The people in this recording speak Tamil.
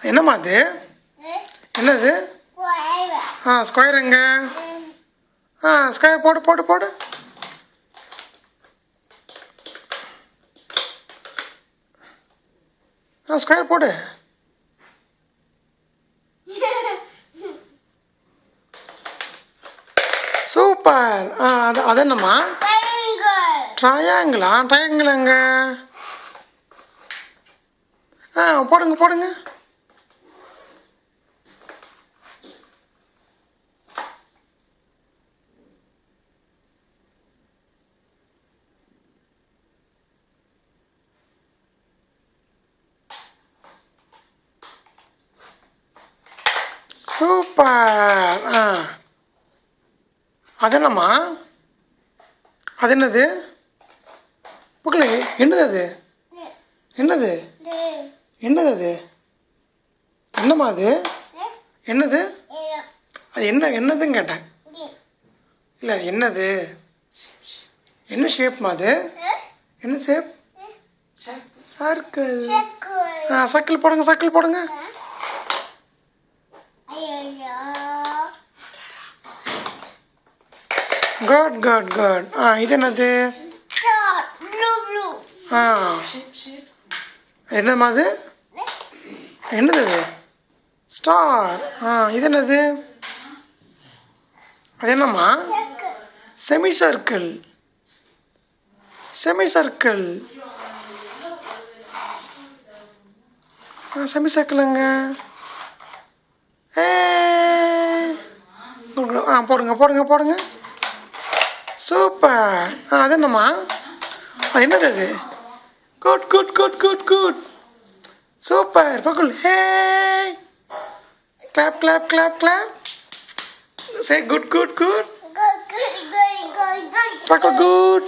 என்னம்மா அது? என்னது? ஸ்கொயர் எங்க? ஸ்கொயர் போடு போடு போடு. ஸ்கொயர் போடு. சூப்பர். அது என்னம்மா? ட்ரையாங்கிளா? ட்ரையாங்கிள் எங்க? போடுங்க போடுங்க. சூப்பர். அது என்னம்மா? அது என்னது? புக்கல என்னது அது? என்னது? என்னது அது? என்னம்மா அது? என்னது? அது என்னதுன்னு கேட்டேன். இல்லை அது என்னது? என்ன ஷேப்மா அது? என்ன ஷேப்? சர்க்கிள். சர்க்கிள் போடுங்க சர்க்கிள் போடுங்க. Good good good. இது என்னது? என்னம்மா அது? என்னது அது? ஸ்டார். இது என்னது? அது என்னம்மா? Semi circle. Semi circle. Semi சர்க்கிளுங்க. போடுங்க போடுங்க போடுங்க. சூப்பர். அது என்னம்மா? அது என்னது அது? Good good good good good. Super. பகுல் ஹே. Clap clap clap clap. Say good good good. Good good good good. Good.